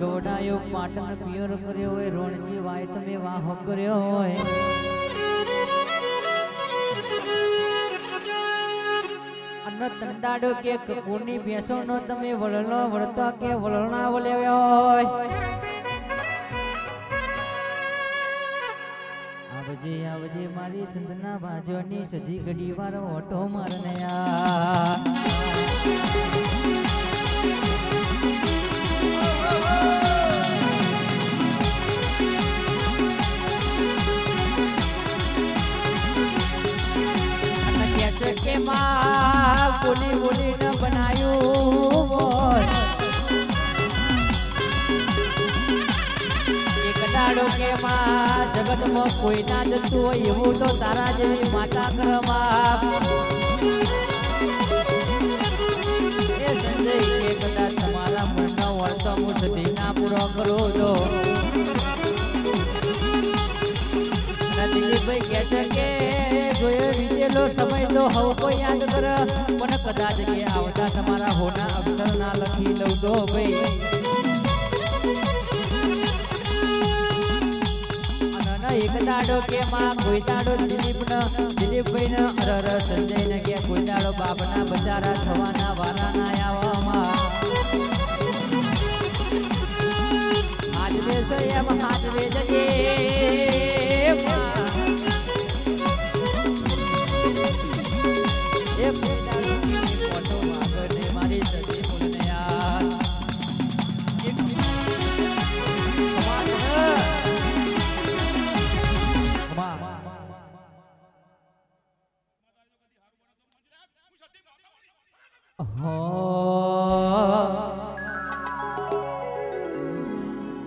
ગવડાયો પાટણ પિયર કર્યો હોય રોણજી વાય તમે વાહો કર્યો હોય અન તંદાડો કે કપૂરની ભેંસો નો તમે વળનો વળતા કે વળણા વળ્યો હોય આવજે મારી સંતના બાજોની સધી ઘડી વાર ઓટો મારને કે માં બોલી બોલીને બનાયું એક દાડો કે માં જગતમાં કોઈ ના જતું હોય એવું તો તારા જેવી માતા કરમાં એ સંજય કે કદાચ તમારા મનનો વળતો હું સુધી ના પૂરો કરું તો દિલીપભાઈ કહે છે કે જોયે વીતેલો સમય તો હવ કોઈ યાદ કર પણ કદાચ કે આવતા તમારા હોના અક્ષર ના લખી લઉં તો ભાઈ એક દાડો કે માં કોઈ દાડો દિલીપભાઈ ને અરર સંજય ને કે કોઈ દાડો બાપના બચારા થવાના વારા ના આવવામાં હાજવે છે એમ હાજવે જજે એ કોઈ દાડો ફોટો માગને મારી સજી બોલને યાર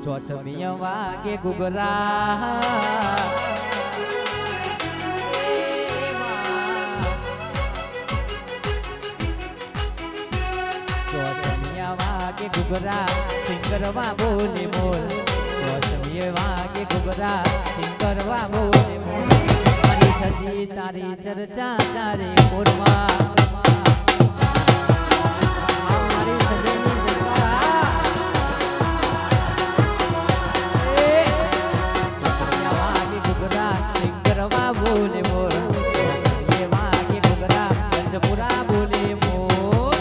ચોસમિય વાગે ગુગરા ચોસમિય વાગે ગુગરા સિંગરવા બોલે બોલ ચોસમિય વાગે ગુગરા સિંગરવા બોલે બોલ મારી સજી તારી ચર્ચા ચારે કોરમાં બોલે બોલ એ વાગે ગુગરા પંચપુરા બોલે બોલ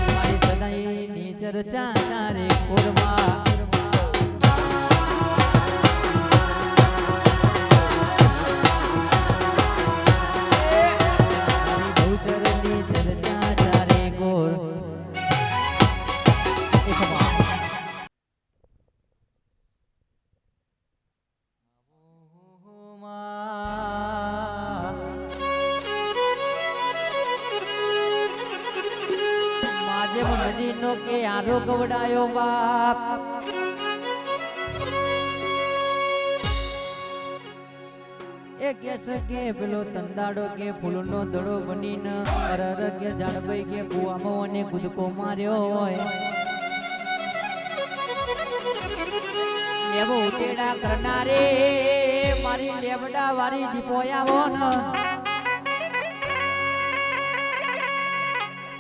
મારી સદાઈ ની ચર્ચા ચારે કોરમાં નદીનો કે આરો ગવડાયો બાપ એ કેસ કે પેલો તંદાડો કે ફૂલનો દડો બનીને અરર કે ઝાડભાઈ કે કુવામાં અને કૂદકો માર્યો હોય એવો ઉટેડા કરનારે મારી લેબડા વાળી દીપોયાવો ને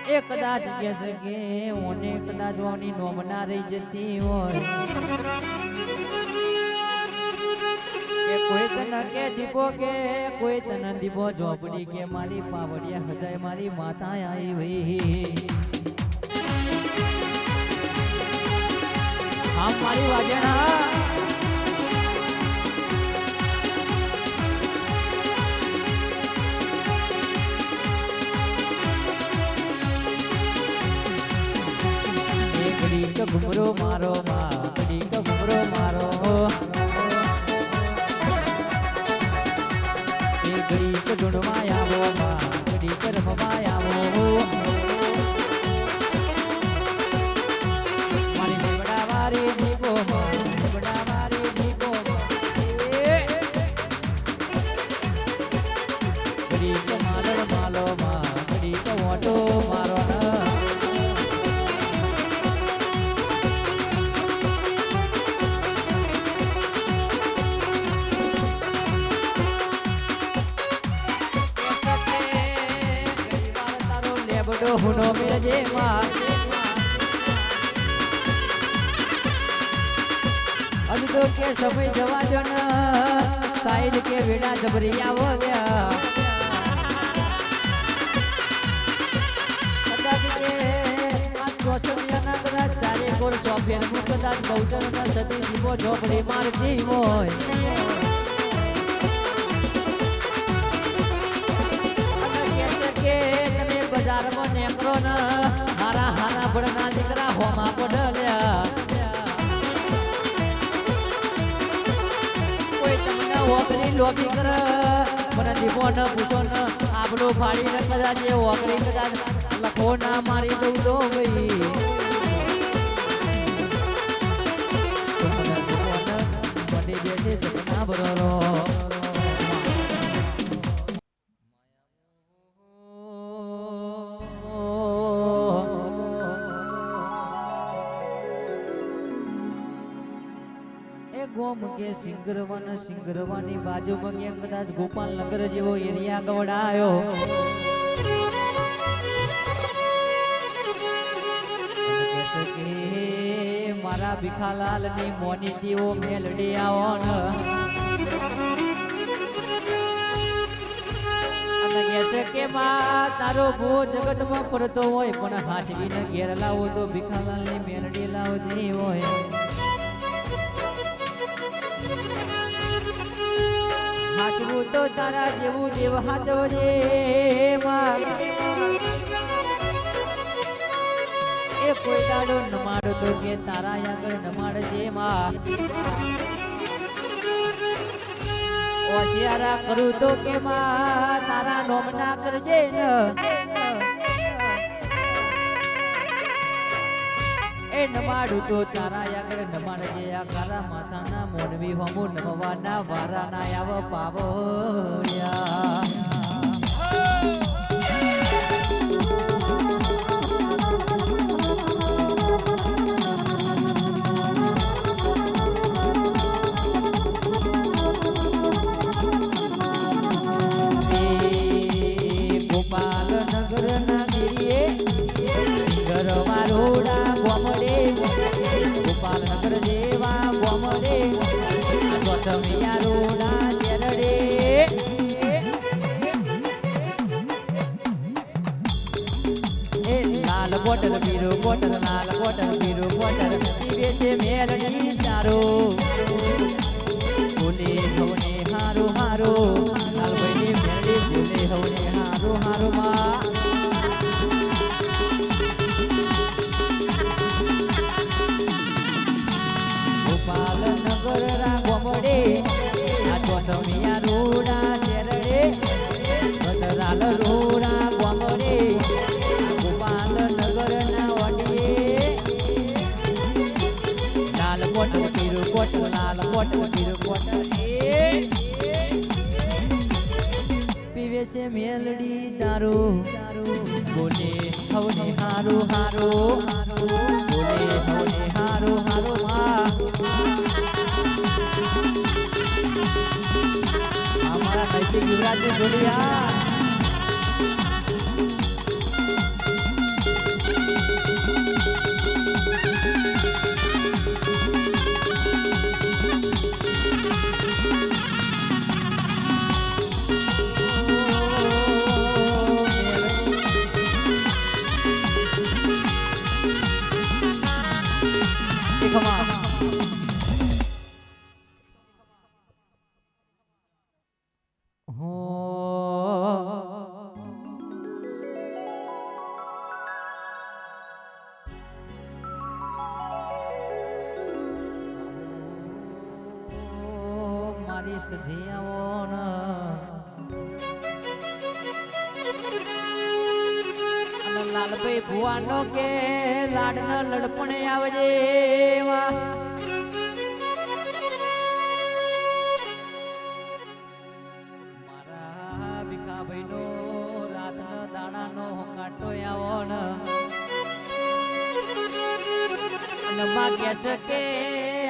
એ કદાચ કહે છે કે ઓને કદાચ ઓની નોમના રહી જતી હોય કે કોઈ તને કે દીપો કે કોઈ તને દીપો ઝોપડી કે મારી પાવડિયા હજાય મારી માતા આવી હોય આમ મારી વાજણા ઘુમરો મારો માં કડીક ઘુમરો મારો એ કડીક ઢૂંઢવા આવો માં કડીક રમવા આવો મારી ઝબડા વારી દીપો ઝબડા વારી દીપો કડીક મારો માલો માં કડીક ઓટો મારો હુનો મેળજે માં હજુ તો કે સમય જવા દો ને સાઈડ કે વેડા જબરી આવો ગયા કદાચ કે આ ચોસમિયાના કદાચ ચારે ગોળ ચોફેર હું કદાચ ગૌતરના સતી જીવો ઝોપડી મારતી હોય બજારમાં નેકરો ન હારા હારા બળના દીકરા હોમાં પડલ્યા કોઈ તમને ઓગરી લોબી કર મને દીપો ન પૂછો ન આબડો ફાડી ન કદાચ એ ઓગરી કદાચ લખો ના મારી દઉં તો ભાઈ મને બેઠે સપના બરોરો ગોમ કે સિંગરવાની બાજુમાં કે કદાચ ગોપાલનગર જેવો એરિયા ગવડાયો કે મારા ભીખાલાલ ની મોની જેવો મેલડી આવો અને કહેશે કે માં તારો ભો જગતમાં પડતો હોય પણ હાથવીને ઘેર લાવો તો ભીખાલાલ ની મેલડી લાવજે હોય હાચવું તો તારા જેવું દેવ હાચવજે એ કોઈ દાડો નમાડો તો કે તારા આગળ નમાડજે માં હોશિયારા કરું તો કે માં તારા નોમ ના કરજે ને એ નમાડું તો તારા આગળ નમાડજે આ કારા માતાના મોનવી હોમુ નમવાના વારા ના આવ પાવો ગોપાલ નગર ના ગીરીએ ગરવા રોડા ગોમડે ગોપાલનગર જેવા ગોમડે ગોસમિયા રોડા શેરડે એ લાલ બોટલ પીરો બોટલ લાલ બોટલ પીરો બોટલ પીવે છે મેલડી ચારો બોલે હવને હારો હારો લાલ ભાઈ મેલડી બોલે હવને હારો હારો માં ગોપાલનગર રા ગોમડે આ ચોસમિયા રોડા શેરડે ગજરાલ રોડા ગોમડે ગોપાલનગર ના વડીએ લાલ બોટલ પીરો બોટલ લાલ બોટલ પીરો બોટલ પીવે છે મેલડી દારૂ બોલે હવને હારો હારો બોલે હવને હારો હારો અમારા નૈતિક યુવરાજ ને જોડિયા મારી સધિયાઓન અને લાલભાઈ ભુવાનો કે લાડના લડપણે આવજે મારા ભીખાભાઈ નો રાતના દાડાનો કાંટો આવો અને માં કહેશે કે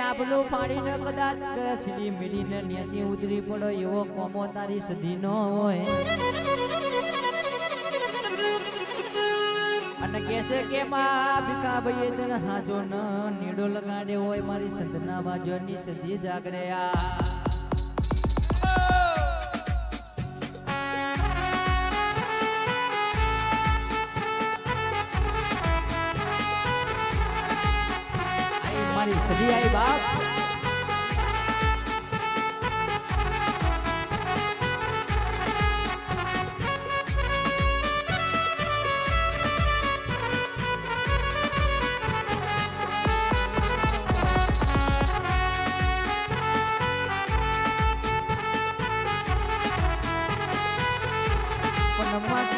આબલું પાડીને કદાચ સીધી મીડીને નેચી ઉતરી પડો એવો કોમો તારી સધી નો હોય અને કહેશે કે માં ભીખા ભાઈએ તને હાજો ન નીડો લગાડ્યો હોય મારી સંતના બાજુની સદી જાગરે મારી સદી આઈ બાપ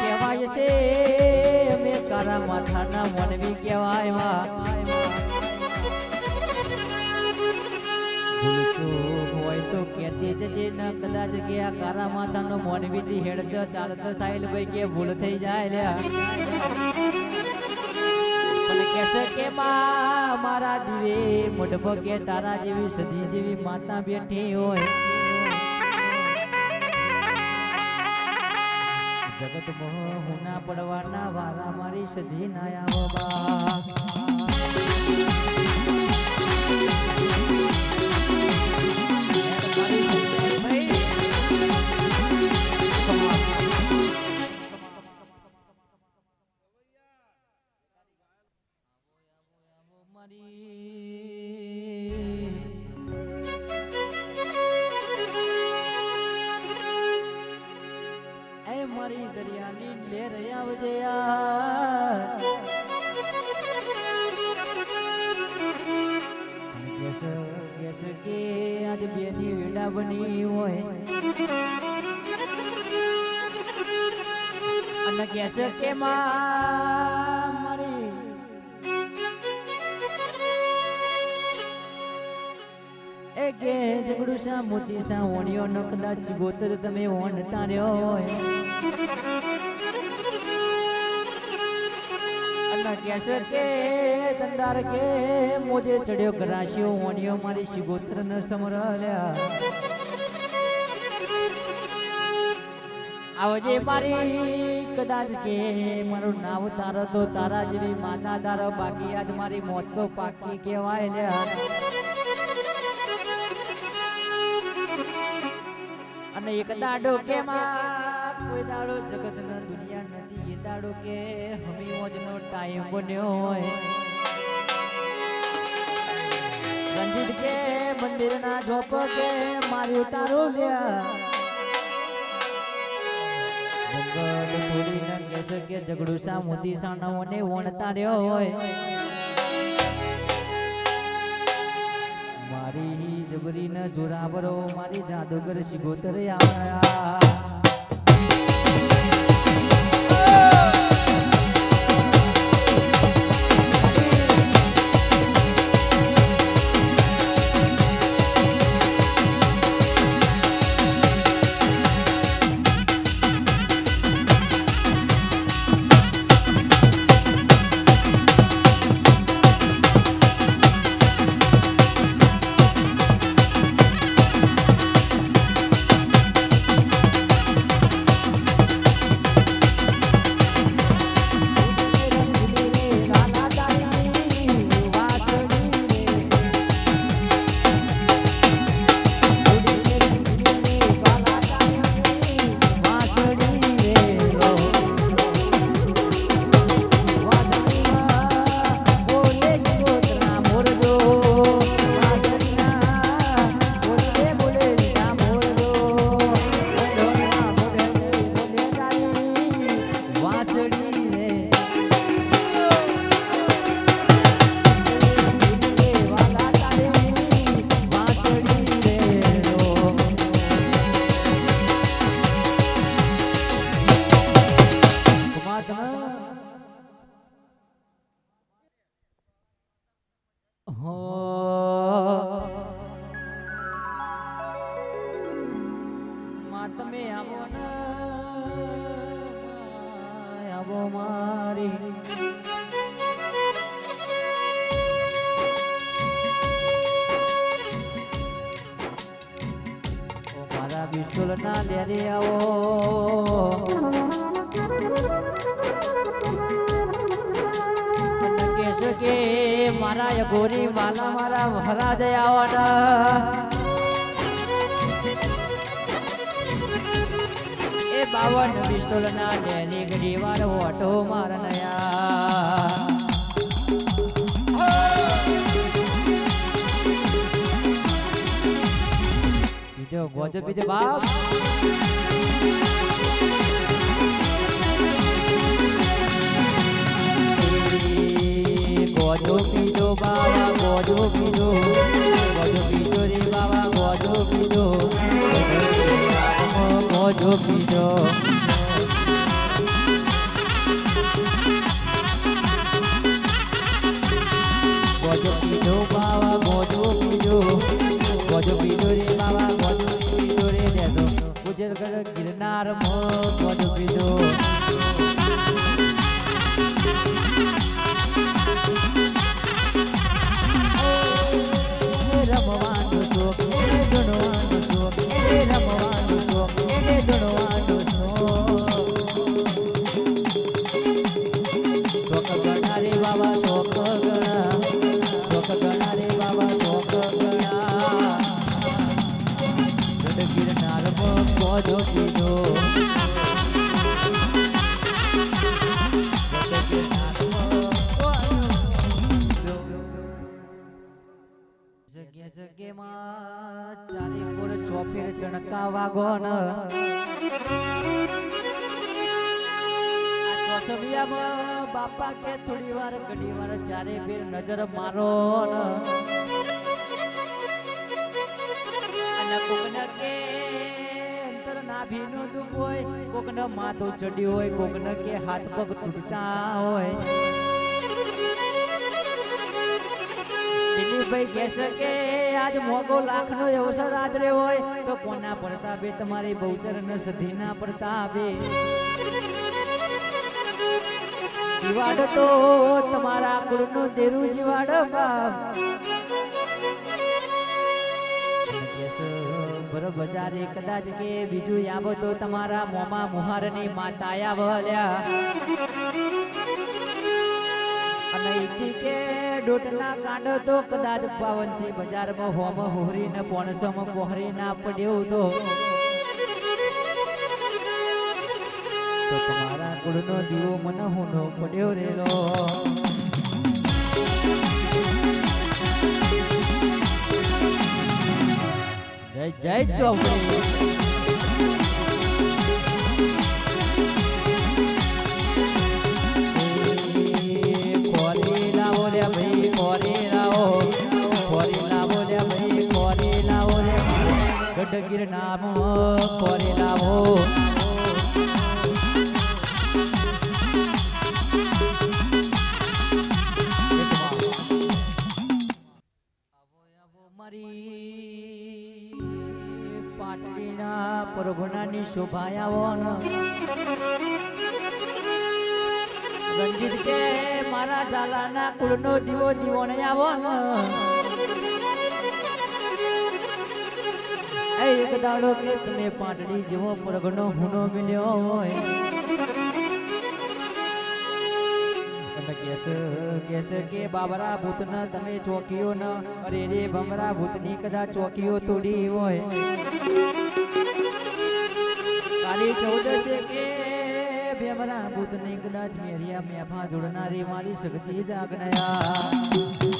કહેવાય છે અમે કારા માથાના મનવી કહેવાય હોય તો કેતી જજે ન કદાચ કે આ કારા માથાનો મનવી થી હેડ ચાલત સાહેલ ભાઈ કે ભૂલ થઈ જાય પણ કેસે કે મારા દીવે મોઢબો કે તારા જેવી સદી જેવી માતા બેઠી હોય જગત હુના પડવાના વારા મારી સધી ના આવો બા મારી દરિયાની લેર આવજે કેસ કે આજ બેની વેડા બની હોય અને કેસ કે મારી એ કે જગડું સા મોતી સા ઓણિયો ન કદાચ ગોતર તમે ઓણતા રહ્યો હોય અને કેસે કે દંદાર કે મોજે ચડ્યો ગરાશિયો ઓણિયો મારી શિગોત્ર ન સમરલ્યા આવજે મારી કદાચ કે મારું નામ તારો તો તારા જેવી માતા તારો બાકી આજ મારી મોત તો પાકી કહેવાય લ્યા અને એક દાડો કે માં કોઈ દાડો જગત ના દુનિયા નથી એ દાડો કે હમી મોજનો ટાઈમ બન્યો હોય રંજીત કે મંદિર ના જોપ કે મારી ઉતારો લ્યા મંગળ થોડી ના કેસે કે ઝઘડું સા મોતી સાણાઓ ને વણતા રહ્યો હોય મારી જબરી ન જોરાબરો મારી જાદુગર શિગોતર આવ્યા તમે આવો ને આવો મારી મારા વિસ્તુલ ના લેરે આવો કે મારા ગોરી માલા મારા ભરા જયાવાના એ 52 પિસ્તોલના ડેલી ઘડીવાર ઓટો મારનયા બીજો ગોજો બીજો બાપ ગોજો પીજો બાવા ગોજો પીજો રે બાવા ગોજો પીજો ગોજો પીજો ગોજો પીજો બાવા ગોજો પીજો રે બાવા ગોજો પીજો રે દેજો ગુજર ગિરનાર મો ગોજો પીજો રમવાનું શોખ ધૂણવાનું શોખ રમવાનું શોખ ધૂણવાનું શોખ ગણા રે બાબા શોખ ગણા રે બાબા શોખ ગણા ગિરનાર ગોજો પીજો જગ્યા માં ચારે કોર ચોફેર ચણકા વાગોન આ ચોસબિયામાં બાપા કે થોડી વાર ઘડી વાર ચારે ફેર નજર મારો અને કોકને કે અંતર નાભીનું દુખ હોય કોકને માથું ચડ્યું હોય કોકને કે હાથ પગ તૂટતા હોય ભાઈ કહેશે કે આજ મોગો લાખનો અવસર આદરે હોય તો કોના પ્રતાપે તમારી બહુચરણ સધીના પ્રતાપે જીવાડ તો તમારા કુળનું દેરું જીવાડ બાપ બજારે કદાચ કે બીજું આવો તો તમારા મોમા મુહારની માતા આવ્યા અને ઈથી કે ડોટના કાંડો તો કદાચ પાવનસી બજારમાં હોમ હોરીને પોણસમ કોહરી ના પડ્યો તો તમારા કુળનો દીવો મને હુનો પડ્યો રેલો જય જય ચોકડી ગઢગીર નામ કોરે લાવો મારી પાટલીના પરગોનાની શોભાયાવો રંજીત કે મારા ઝાલાના કુળનો દીવો દીવો ને આવો એક દાડો કે તમે પાટડી જેવો પરગનો હુનો મિલ્યો હોય તમે કેસ કે બાબરા ભૂત ન તમે ચોકીઓ ન અરે રે ભમરા ભૂતની કદાચ ચોકીઓ તોડી હોય કાલી 14 કે ભમરા ભૂતની કદાચ મેરિયા મેફા જોડનારી મારી શક્તિ જાગનયા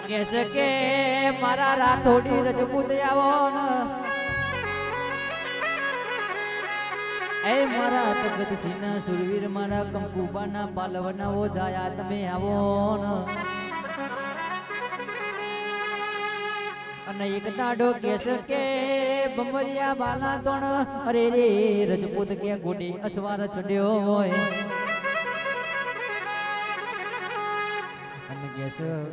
કહેશે કે મારા રાઠોડી રજપૂત આવો ને એ મારા તગતસિંહના સુરવીર મારા કંકુબાના પાલવનાઓ જાયા તમે આવો ને અને એક દાડો કહેશે કે બમરિયા બાલા તોણ અરે રે રજપૂત કે ગોડી અસવાર ચડ્યો હોય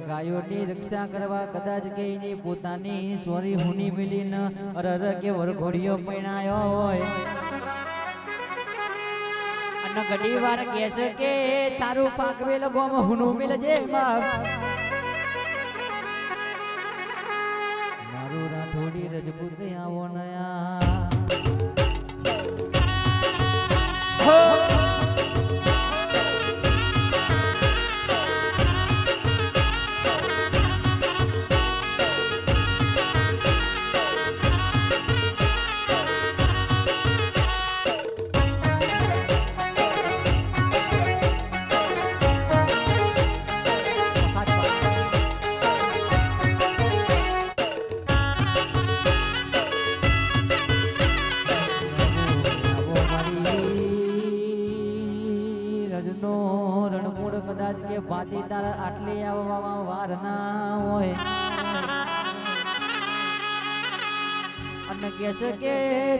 ગાયોની રક્ષા કરવા કદાચ કે એની પોતાની ચોરી હુની મિલીને અરર કે વરઘોડીઓ પૈણાયો હોય અને ઘણી વાર કહેશે કે તારું પાકવેલ ગોમ હુનું મિલજે મારું રાઠોડી રજપૂત આવો નયા ભાતી તારા આટલી આવવા વાર ના હોય અને કહેશે કે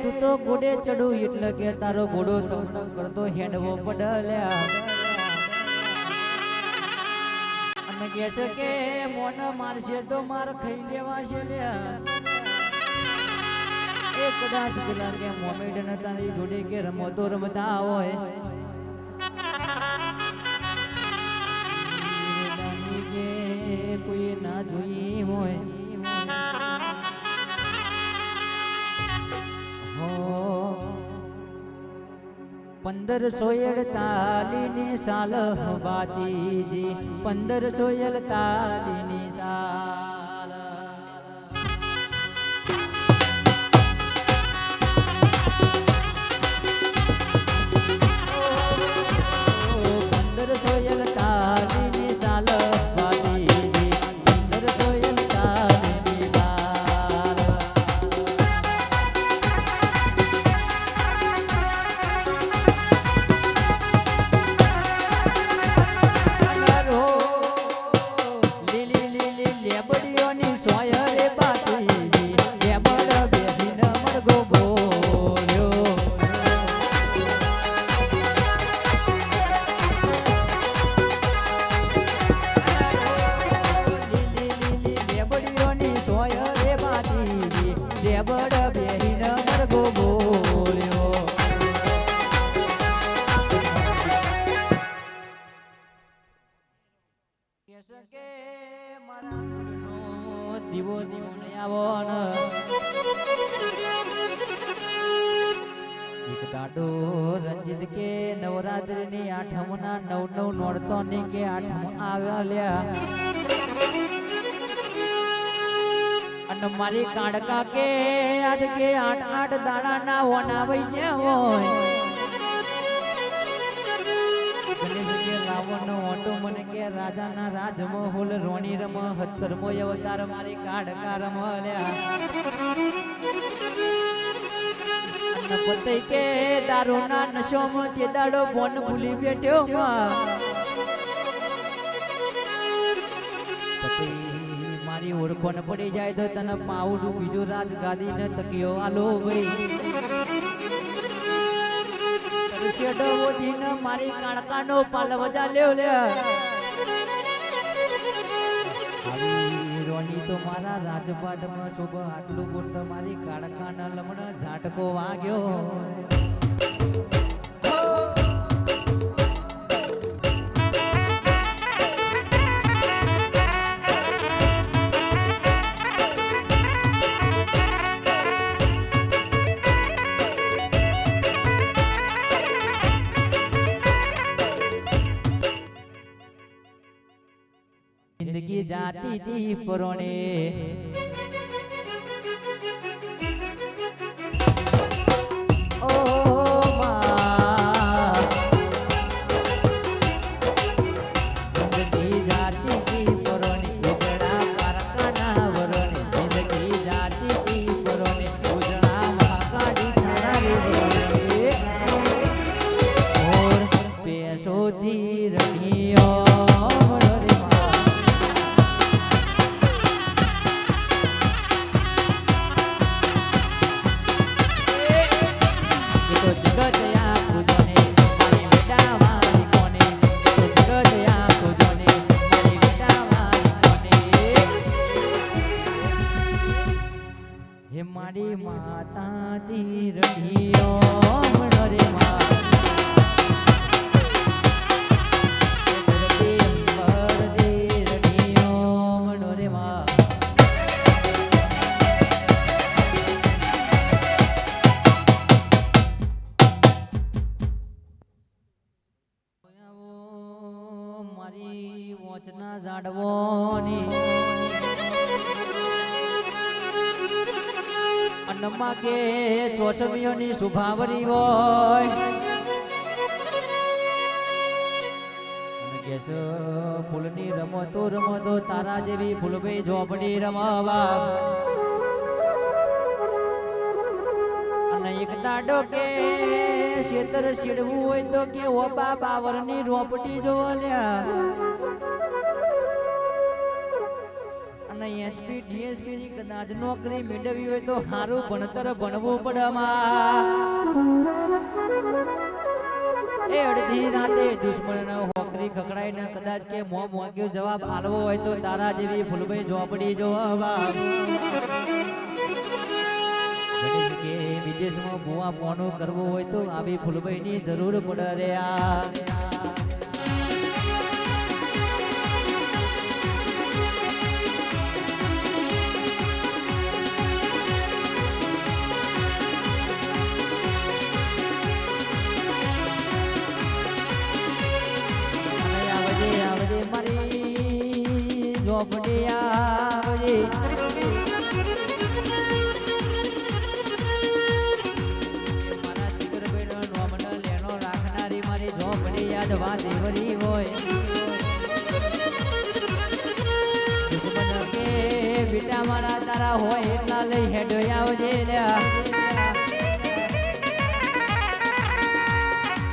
તું તો ઘોડે ચડું એટલે કે તારો ઘોડો તમને કરતો હેડવો પડલ્યા અને કહેશે કે મોન મારશે તો માર ખાઈ લેવાશે લ્યા એ કદાચ પેલા કે મોમેડ ને તારી જોડે કે રમતો રમતા હોય કોઈ ના જોઈ હોય 1548 સાલ બાતીજી 1548 સાલ 1548 સાલ દીવો દીવો ને આવો ને એક દાડો રંજીત કે નવરાત્રી ની 8મ ના 9 નોરતો ની કે 8મ આવ્યા અને મારી કાડકા કે આજ કે 8 દાડા ના હોના વઈ જે હોય રાવણ ઓટો મને કે રાજાના રાજમહોલ રોણી રમ 17મો અવતાર મારી કાડકા રમલ્યા અને પતઈ કે દારૂના નશોમાં તે દાડો બોન ભૂલી બેઠ્યો પતઈ મારી ઓળખોન પડી જાય તો તને પાવડું બીજું રાજગાદી ને તકિયો આલો ભાઈ મારી કાણકાનો પાલવજા લેવ લે રોની તો મારા રાજપાટમાં શોભ આટલું બોલ મારી કાણકાના લમણ ઝાટકો વાગ્યો जिंदगी जाती थी पुरोने ओ जिंदगी जाती थी पुरोने उजड़ा રણિયો રે માં એ તો જગત આખું જોને મારી બેટા વાળી કોને એ તો જગત આખું જોને મારી બેટા વાળી કોને હે મારી માતા તી રણિયો રે માં મારી મોચના જાડવોની અન્નમાં કે ચોસમીઓની શુભાવરી હોય અને કેસ ફૂલની રમતો રમતો તારા જેવી ફૂલભાઈ ઝોપડી રમવા અને એક દાડો કે શેતર શીડવું હોય તો કે ઓબા બાવરની રોપટી જોવા લ્યા અને એચપી ડીએસપી ની કદાચ નોકરી મેળવી હોય તો સારું ભણતર ભણવું પડે એ અડધી રાતે દુશ્મન હોકરી ખકડાઈને કદાચ કે મોં મોગ્યો જવાબ આલવો હોય તો તારા જેવી ફૂલભાઈ ઝોપડી જોવા કે વિદેશમાં ભૂવા પોનું કરવું હોય તો આવી ફૂલભાઈ ની જરૂર પડે રે આવજે મારી ઝોપડી આવજે વાત એવરી હોય દુશ્મન કે બેટા મારા તારા હોય એટલા લઈ હેડો આવજે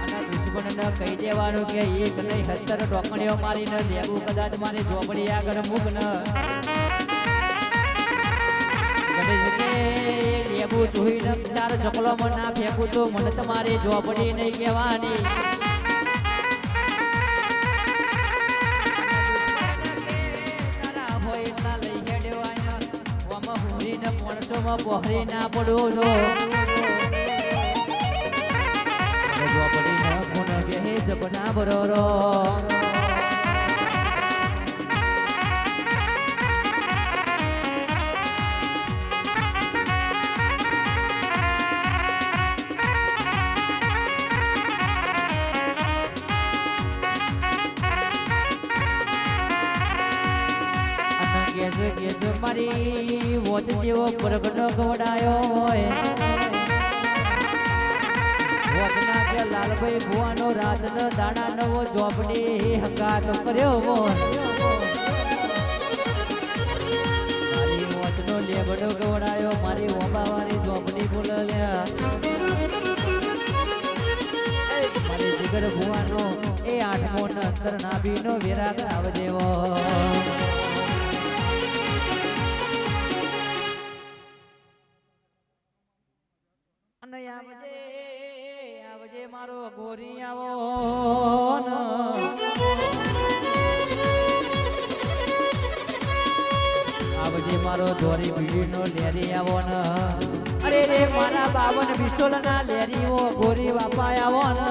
અને દુશ્મન ને કહી દેવાનું કે એક નહીં 70 ટોકણીઓ મારીને લેવું કદાચ મારી ઝોપડી આગળ મૂક ન ગણેશ કે લેવું જોઈને 4 ચકલોમાં ના ફેંકું તો મને તમારી ઝોપડી નહીં કહેવાની પહોરી ના પડું છો ઝોપડી ન કોણ બેહે જપના બરોરો મારી વોચ જેવો પ્રગટો ગવડાયો હોય વોચના કે લાલભાઈ ભુવાનો રાતનો દાડા નવો ઝોપડી હંગાત કર્યો મારી વોચનો લેબડો ગવડાયો મારી ઓબાવાળી ઝોપડી બોલ્યા મારી જીગર ભુવાનો એ 8મો અંતર નાભીનો વિરાગ આવજેવો આવજે મારો ગોરી આવો આવજે મારો ધોરી બીડીનો લેરી આવો ને અરે રે મારા 52 પિસ્તોલ ના લેરીઓ ગોરી બાપા આવો ને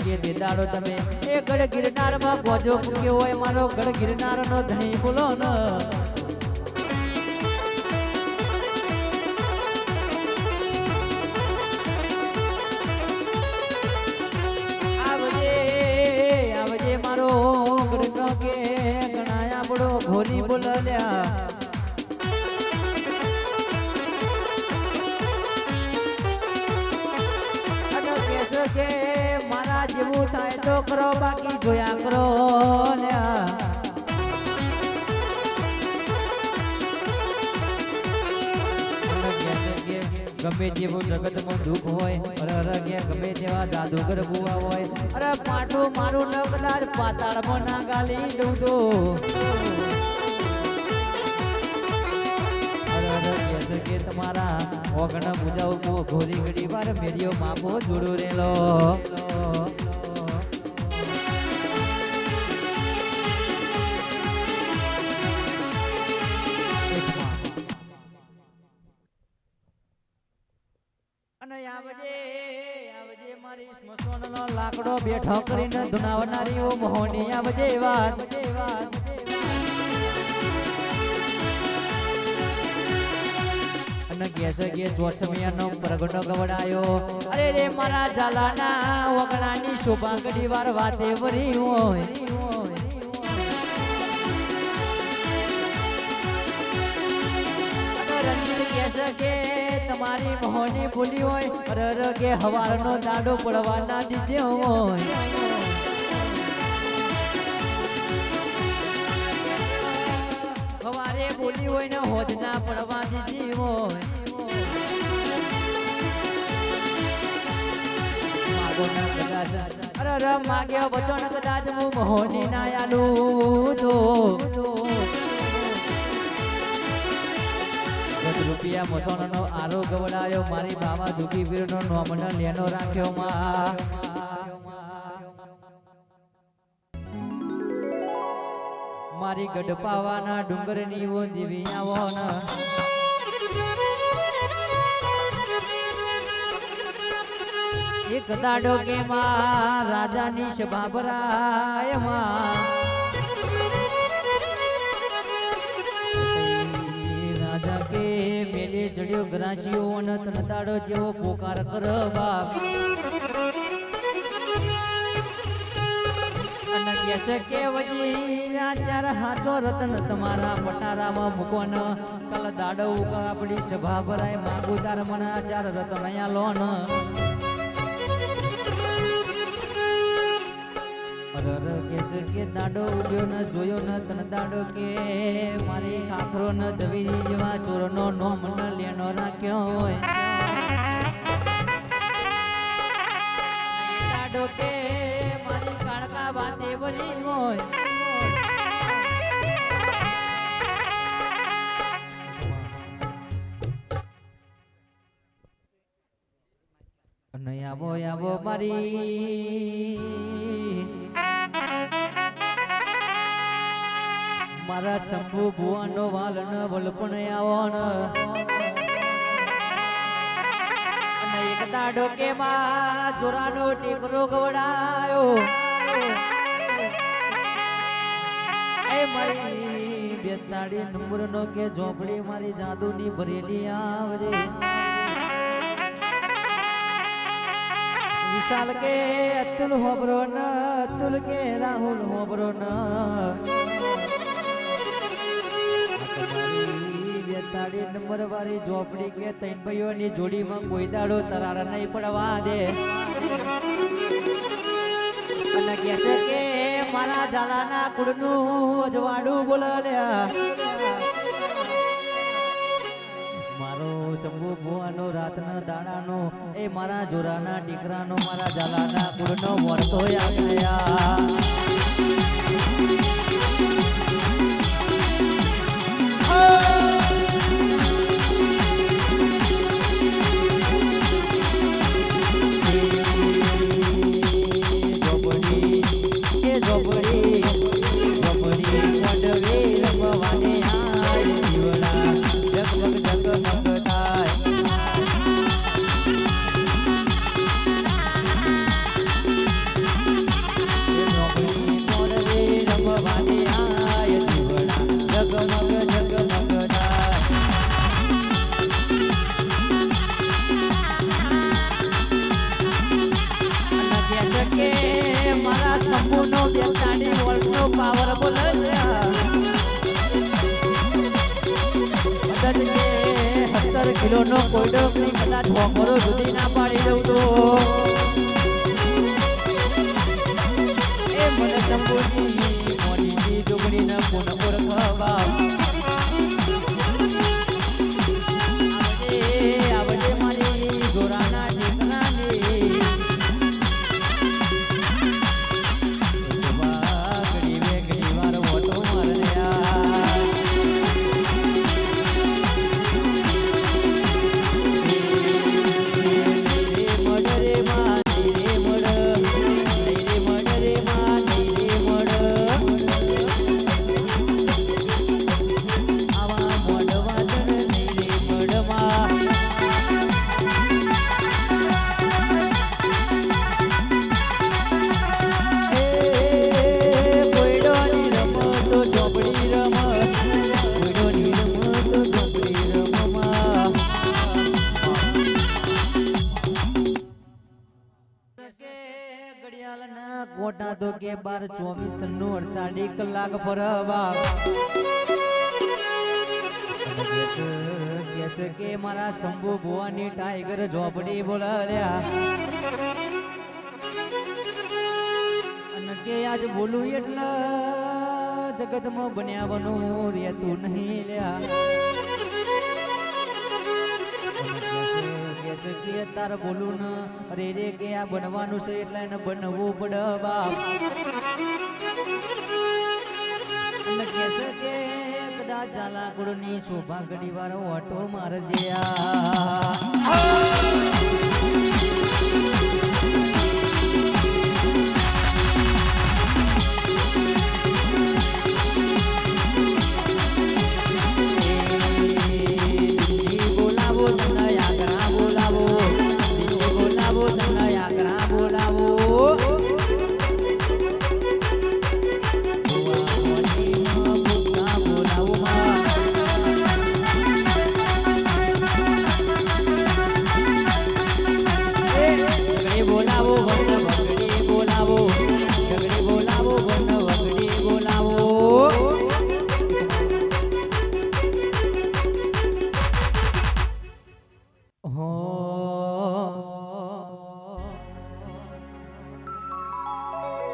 કે દેદાડો તમે એ ગઢ ગિરનાર માં ગોજો મૂક્યો હોય મારો ગઢ ગિરનાર નો ધણી બોલો ને આવજે મારો ગઢ કે ગણાયા બડો ઘોરી બોલ્યા કે મારા જેવું થાય તો કરો બાકી જોયા કરો ગમે તેવું જગતમાં દુઃખ હોય અરે કે ગમે તેવા જાદુગર બુવા હોય અરે પાટું મારું ન કદાચ પાતાળમાં ના ગાલી દઉં તો અરે કે તમારા ઓગણ મુજાવ ઘોરી ઘડી વાર મેરિયો માપો જોડો રેલો મારી સ્મશાનનો લાકડો બેઠો કરીને ધુનાવનારી ઓ મોહની આવજે વાત અને કેસે કે ચોસમિયાનો પ્રગટો ગવડાયો અરે રે મારા ઝાલાના વગણાની શોભા ઘડી વાર વાતે વરી હોય રંજીત કેસે કે તમારી મોહની બોલી હોય અરર કે હવારનો દાડો પડવા ના દીધે હોય હવારે બોલી હોય ને હોજ ના પડવા દીધી હોય માગો ના કદાચ અરર માગ્યા વચન કદાચ હું મોહની ના આલું તો રૂપિયા મસોનો આરો ગવડાયો મારી બાવા દુખી વીરનો નોમન લેનો રાખ્યો માં મારી ગઢપાવાના ડુંગરની વો દીવી આવો ન એક દાડો કે માં રાજાની સભા ભરાય માં મેલે ચડ્યો ગ્રાસીઓ અને તનતાડો જેવો પોકાર કર બાપ અને કેસે કે વજી ચાર હાચો રતન તમારા પટારામાં મૂકો ન કલ દાડો આપણી સભા ભરાય માગુ તાર મને ચાર રતન અહીંયા લોન અરર કેસે કે દાડો ઉડ્યો ન જોયો ન તન દાડો કે મારી આખરો ન દવીની જેવા ચોરનો નો મન લેનો રાખ્યો હોય દાડો કે મારી કાળકા વાતે વરી હોય અને આવો મારી મારા શંભુ ભુવાનો વાલન વલપણ આવન અને એક દાડો કે માં જોરાનો ટીકરો ગવડાયો એ મારી બેતાડી નંબરનો કે ઝોપડી મારી જાદુની ભરેલી આવજે વિશાલ કે અતુલ હોબરો ન અતુલ કે રાહુલ હોબરો ન તારી નંબર વાળી ઝોપડી કે તૈન ભાઈઓની જોડીમાં કોઈ દાડો તરાર નહીં પડવા દે અને કહે છે કે મારા ઝાલાના કુળનું અજવાડું બોલાલ્યા મારો શંભુ ભુવાનો રાતના દાડાનો એ મારા જોરાના દીકરાનો મારા ઝાલાના કુળનો વર્તો આવ્યા કિલો નો કોઈ ડોકરી કદાચ ભોગરો સુધી ના પાડી દઉં તો એ મને સંબોધી મોની ડોકરી ના કોણ ઓળખવા આવજે મારી કોટા તો કે 12 24 48 કલાક ફરવા કેસ કે મારા શંભુ ભુવાની ટાઈગર ઝોપડી બોલાવ્યા અને કે આજ બોલું એટલે જગતમાં બન્યાવાનું રહેતું નહીં લ્યા કે તાર બોલું ને અરે રે કે આ બનવાનું છે એટલે એને બનવું પડે બાપ અને કેસે કે કદાચ ઝાલાકુડની શોભા ઘડી વાર ઓટો મારજે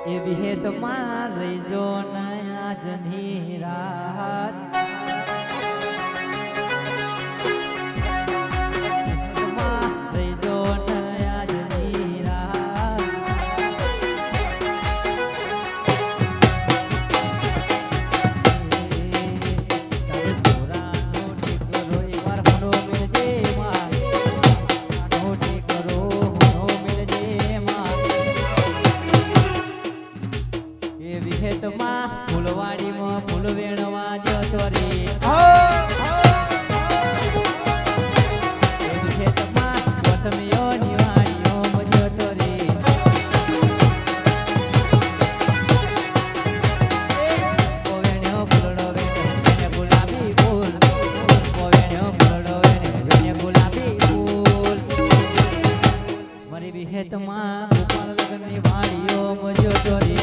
એ વિહેત મારી જો આજની રાત મારી જો આજની રાત ફૂલવાડીમાં ફૂલ વેણવા જતો રે વસમિયો નિવાણીઓ જતો રે વેણ્યો ફૂલડો વેણે ગુલાબી ફૂલ વેણ્યો ફૂલડો વેણે ગુલાબી ફૂલ મારી વિહેતમાં ગોપાલ લગ્નની વાડીઓ જતો રે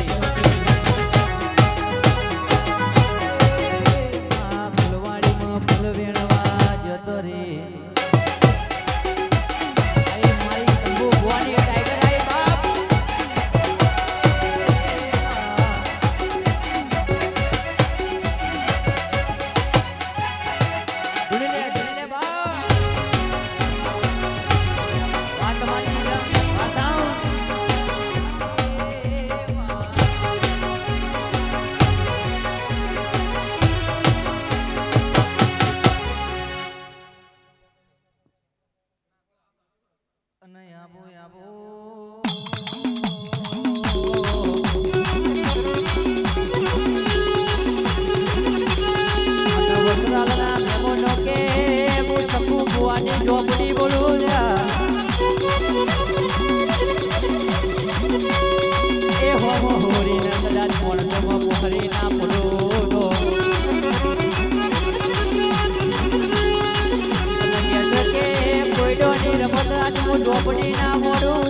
ઝોપડી બોલું એ હો હોરી ને કદાચ મોણસોમાં પોખરી ના પડો કે કોઈડોની રમત આજ હું ઝોપડી ના મોડું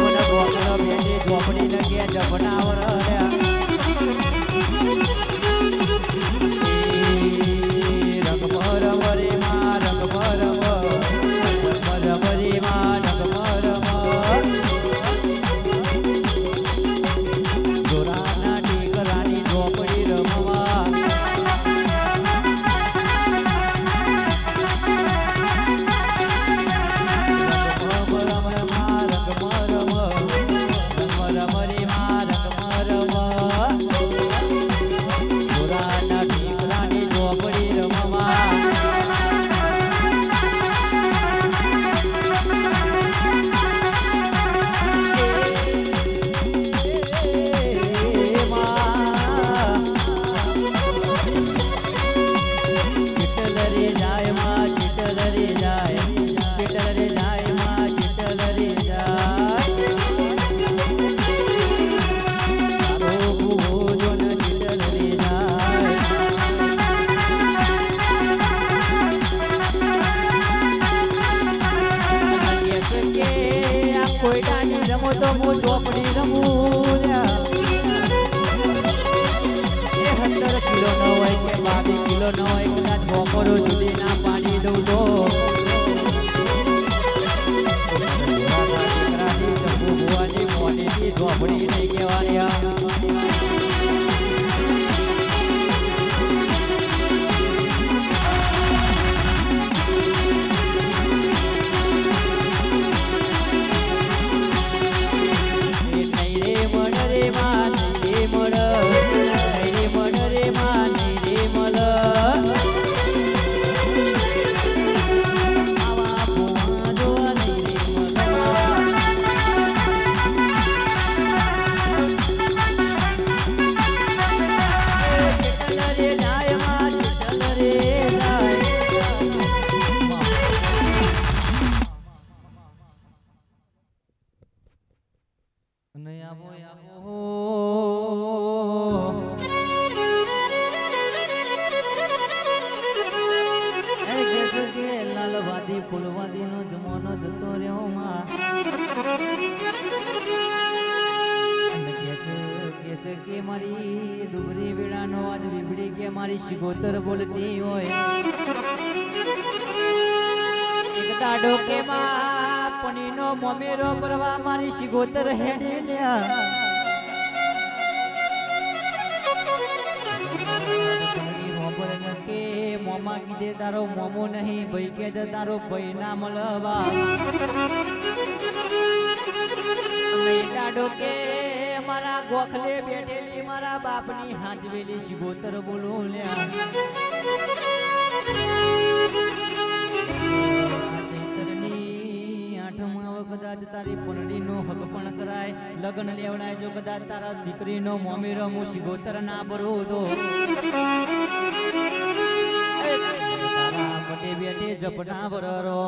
મને ગોખલો બેઠી ઝોપડી ને કે જપડાવર તો હું ચોપડી રમું લ્યા. એ 17 કિલો ન હોય કે 22 કિલો ન હોય કદાચ બપોરો જુદી ના પાડી દઉં તો દીકરાની શંભુ ભુવાની મોટીની ચોપડી નહીં કહેવાની. ફૂલવાદીનો જમાનો જતો રહ્યો માં. કેસ કે મારી દુબરી વેળાનો આજ વીબડી કે મારી શિગોતર બોલતી હોય. એક દાડો કે માં પણીનો મોમેરો પરવા મારી શિગોતર હેડી લ્યા. કે મોમા કીધે તારો મોમો નહીં ભાઈ કે તારો ભાઈ ના મળવા. કે મારા ગોખલે બેઠેલી મારા બાપની હાજવેલી શિગોતર બોલો લ્યા. ચૈતરની 8મા કદાચ તારી પરણીનો હક પણ કરાય, લગ્ન લેવડાય. જો કદાચ તારા દીકરીનો મોમેરો હું શિગોતર ના ભરું તો બેટે બેટે જપના બરરો.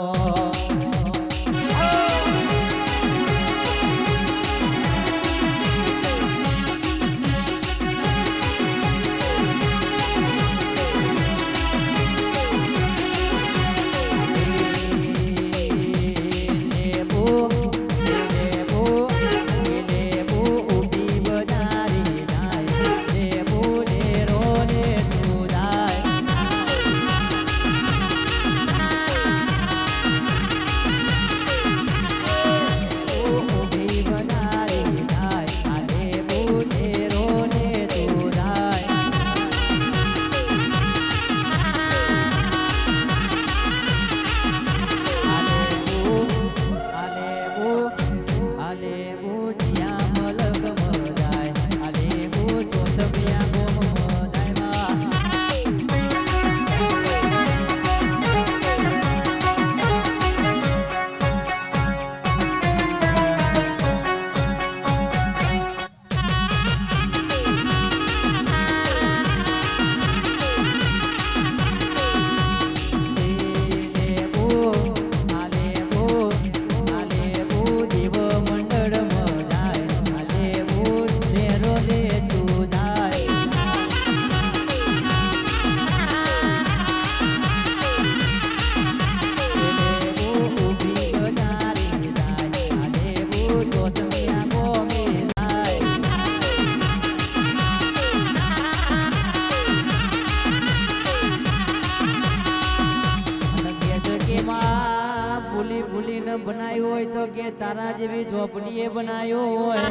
બનાવ્યો હોય તો કે તારા જેવી ઝોપડીએ બનાવ્યો હોય.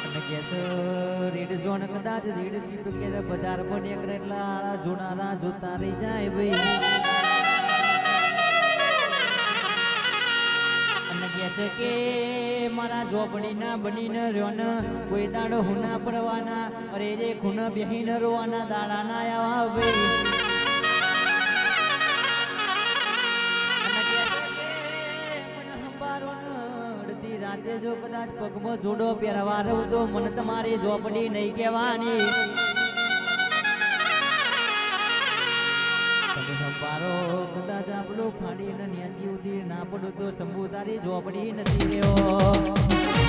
અને કેસ રેડ ઝોન કદાચ રેડ સીટ કે બજાર પર નીકળે એટલા જોનારા જોતા રહી જાય ભાઈ. અને કેસ કે મારા ઝોપડી ના બનીને રહ્યો ને કોઈ દાડો હુના પરવાના અરે રે ખૂના બેહીને રોવાના દાડા ના આવા ભાઈ. રાતે જો કદાચ પગમાં જોડો પહેરવા રહું તો મને તમારી ઝોપડી નહીં કહેવાની. તમે સંભારો કદાચ આપણું ફાડીને નેચી ઉધી ના પડું તો શંભુ તારી ઝોપડી નથી રહ્યો.